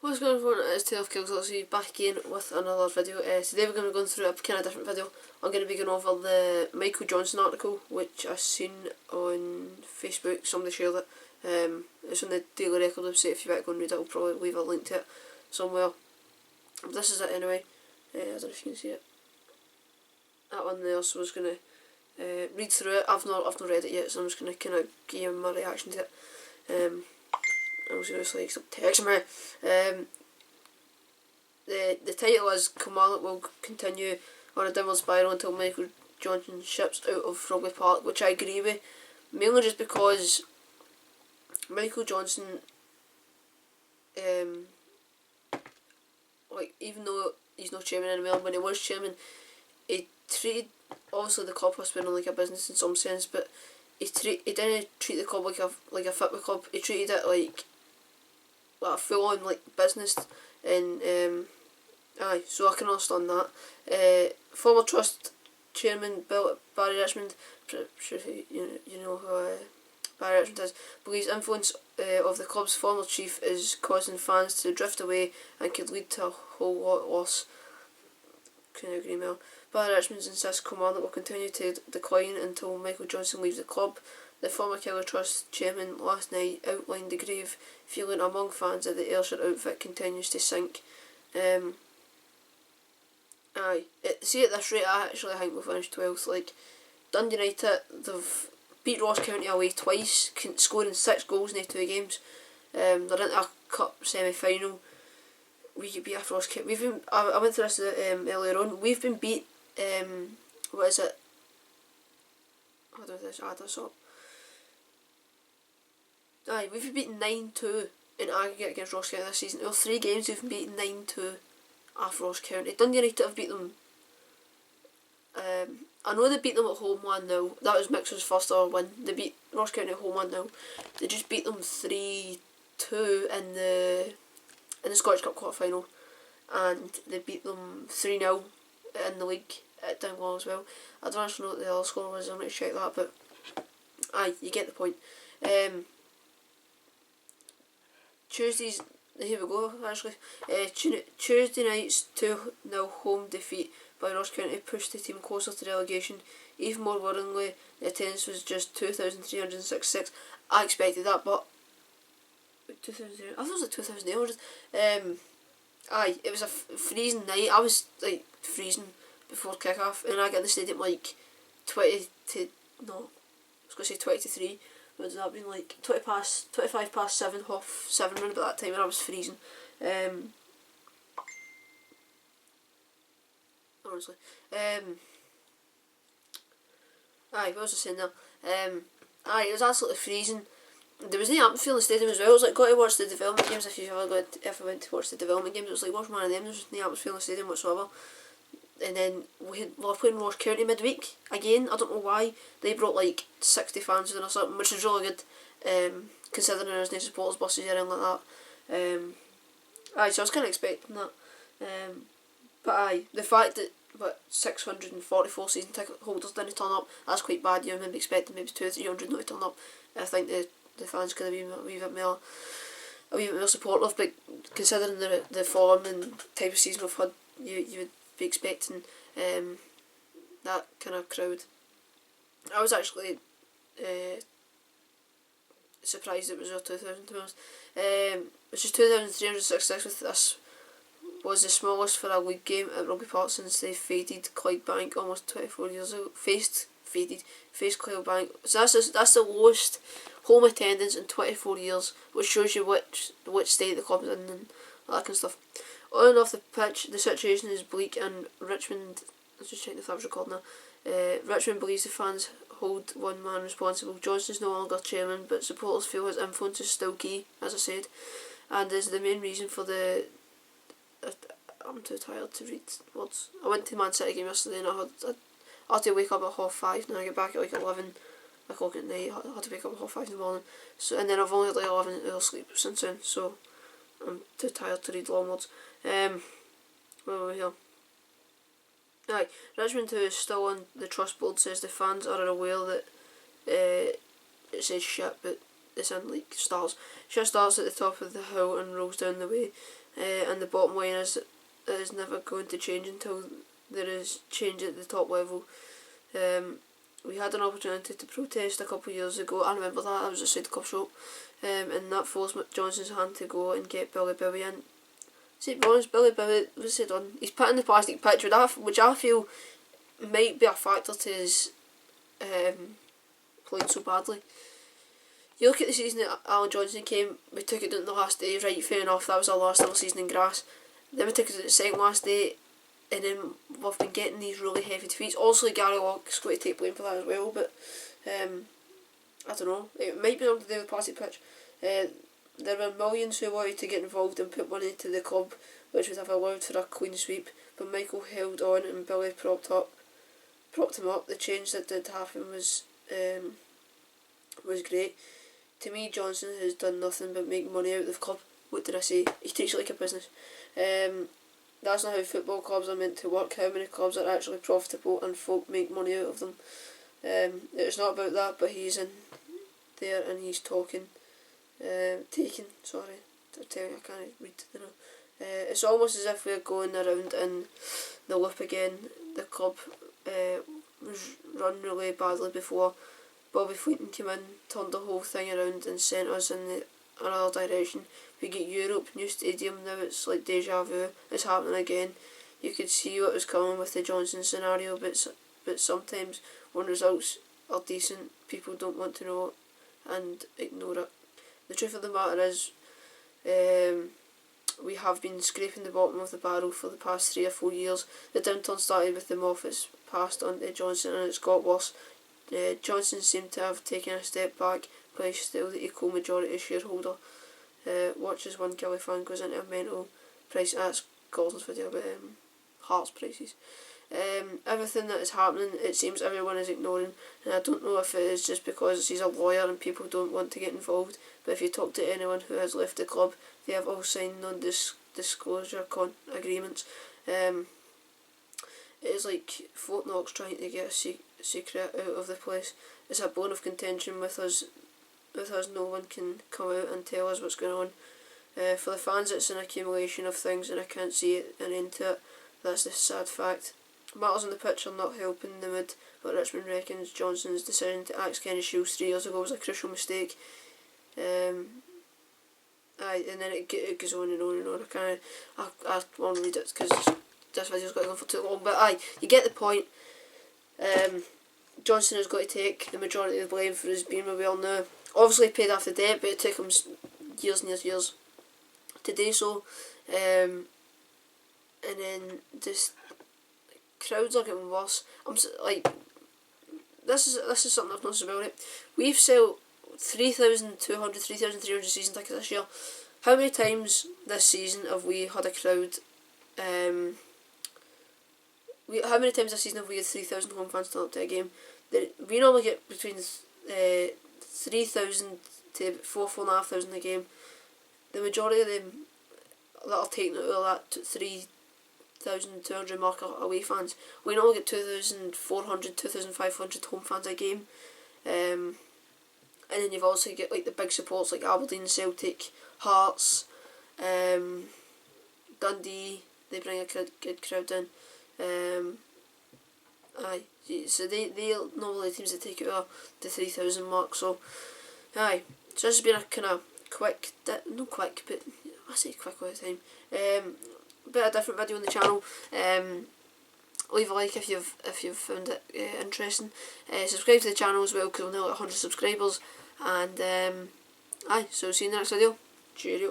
What's going on? It's Taylor of Killie back again with another video. Today we're going to be going through a kind of different video. I'm going to be going over the Michael Johnson article, which I seen on Facebook. Somebody shared it. It's on the Daily Record website. If you want to go and read it, I'll probably leave a link to it somewhere. But this is it anyway. I don't know if you can see it. That one there. So I was going to read through it. I've not read it yet, so I'm just going to kind of give you my reaction to it. I was going to say, stop texting me. The title is Killie will continue on a downward spiral until Michael Johnson ships out of Rugby Park, which I agree with, mainly just because Michael Johnson, like, even though he's not chairman anymore, when he was chairman, he treated, obviously the club was running like a business in some sense, but he didn't treat the club like a football club. He treated it like a full on like business, and aye, so I can understand that. Former trust chairman Barry Richmond, sure if you know who Barry Richmond is, believes influence of the club's former chief is causing fans to drift away and could lead to a whole lot loss. Couldn't agree more. Barry Richmond insists Killie will continue to decline until Michael Johnson leaves the club. The former Killie Trust chairman last night outlined the grave feeling among fans that the Ayrshire outfit continues to sink. See at this rate, I actually think we'll finish 12th. Like, Dundee United, they've beat Ross County away twice, scoring 6 goals in the 2 games. They're into a cup semi-final. We beat after Ross County. I went through this earlier on. We've been beat. What is it? I don't know if this add this up. We've been beaten 9-2 in aggregate against Ross County this season. Well, 3 games we've been beaten 9-2 after Ross County. Dundee United have beat them. I know they beat them at home 1-0. That was Mixer's first ever win. They beat Ross County at home 1-0. They just beat them 3-2 in the Scottish Cup quarter final, and they beat them 3-0 in the league at Dingwall as well. I don't actually know what the other score was. I'm going to check that, but you get the point. Tuesdays, here we go actually. Tuesday night's 2-0 home defeat by Ross County pushed the team closer to relegation. Even more worryingly, the attendance was just 2,366. I expected that, but 2,000. I thought it was like 2,800. It was a freezing night. I was like freezing before kick-off, and I got in the stadium like 20 to, no, I was going to say 20 to 3. Would that been like 25 past 7, half 7 around about that time, and I was freezing. Honestly. What was I saying there? It was absolutely freezing. There was no atmosphere in the stadium as well. It was like, got to watch the development games if I went to watch the development games. It was like watching one of them. There was no atmosphere in the stadium whatsoever. And then we were playing Ross County midweek again. I don't know why. They brought like 60 fans in or something, which is really good, considering there's no supporters buses or anything like that. So I was kind of expecting that. But the fact that 644 season ticket holders didn't turn up, that's quite bad. You know, maybe expecting maybe 200-300 not to turn up. I think the fans could have been a wee bit more supportive, but considering the form and type of season we've had, you would be expecting that kind of crowd. I was actually surprised it was over 2,000, to be honest. It's just 2,366. With this was the smallest for a league game at Rugby Park since they faded Clydebank almost 24 years ago. Faced Clydebank. So that's the lowest home attendance in 24 years, which shows you which state the club's in and all that kind of stuff. On and off the pitch, the situation is bleak, and Richmond, let's just check if that was recording now. Richmond believes the fans hold one man responsible. Johnson's no longer chairman, but supporters feel his influence is still key, as I said, and is the main reason for the... I'm too tired to read words. I went to the Man City game yesterday and I had to wake up at 5:30, and I get back at like 11 o'clock at night. I had to wake up at 5:30 in the morning. So, and then I've only had like 11 hours sleep since then, so I'm too tired to read long words. Where were we here? Richmond, who is still on the trust board, says the fans are aware that it says shit, but it's in like stars. She starts at the top of the hill and rolls down the way, and the bottom line is that it is never going to change until there is change at the top level. We had an opportunity to protest a couple of years ago. I remember that. I was outside the club shop, and that forced Johnson's hand to go and get Billy Bowie in. To be honest, Billy Bowie, what's he done? He's put in the plastic pitch, which I feel might be a factor to his playing so badly. You look at the season that Alan Johnson came, we took it down the last day, right, fair enough, that was our last ever season in grass. Then we took it to the second last day, and then we've been getting these really heavy defeats. Also, Gary Locke's got to take blame for that as well, but I don't know, it might be something to do with the plastic pitch. There were millions who wanted to get involved and put money into the club, which would have allowed for a clean sweep, but Michael held on and Billy propped him up. The change that did happen was great. To me, Johnson has done nothing but make money out of the club. What did I say? He treats it like a business. That's not how football clubs are meant to work. How many clubs are actually profitable and folk make money out of them? It's not about that, but he's in there and he's taking. I tell you, I can't read, you know. It's almost as if we're going around in the loop again. The club was run really badly before. Bobby Fleeton came in, turned the whole thing around and sent us in another direction. We get Europe, new stadium, now it's like deja vu, it's happening again. You could see what was coming with the Johnson scenario, but sometimes when results are decent, people don't want to know it and ignore it. The truth of the matter is, we have been scraping the bottom of the barrel for the past 3 or 4 years. The downturn started with the Moffats, passed on to Johnson, and it's got worse. Johnson seemed to have taken a step back, but he's still the equal majority shareholder. Watch as one Killie fan goes into a mental price. That's Gordon's video about Hearts prices. Everything that is happening, it seems everyone is ignoring, and I don't know if it is just because he's a lawyer and people don't want to get involved, but if you talk to anyone who has left the club, they have all signed non-disclosure agreements. It is like Fort Knox trying to get a secret out of the place. It's a bone of contention with us. No one can come out and tell us what's going on. For the fans, it's an accumulation of things, and I can't see an end to it. That's the sad fact. Matters on the pitch are not helping the mood, but Richmond reckons Johnson's decision to axe Kenny Shields 3 years ago was a crucial mistake. And then it goes on and on and on. I won't read it because this video's got to go for too long, but you get the point. Johnson has got to take the majority of the blame for his being where we are now. Obviously he paid off the debt, but it took him years and years to do so. And then just crowds are getting worse. This is something I've noticed about it. We've sold 3,200, 3,300 season tickets this year. How many times this season have we had a crowd? How many times this season have we had 3,000 home fans turn up to a game? We normally get between 3,000 to 4,500 a game. The majority of them that are taken out of that 3,200 mark are away fans. We normally get 2,400, 2,500 home fans a game. And then you've also got like the big supports like Aberdeen, Celtic, Hearts, Dundee. They bring a good crowd in. So they normally teams that take out the 3,000 mark. So so this has been a kind of quick, not quick, but I say quick all the time. Bit of a different video on the channel. Leave a like if you've found it interesting. Subscribe to the channel as well because we're now at 100 subscribers. And so see you in the next video. Cheerio.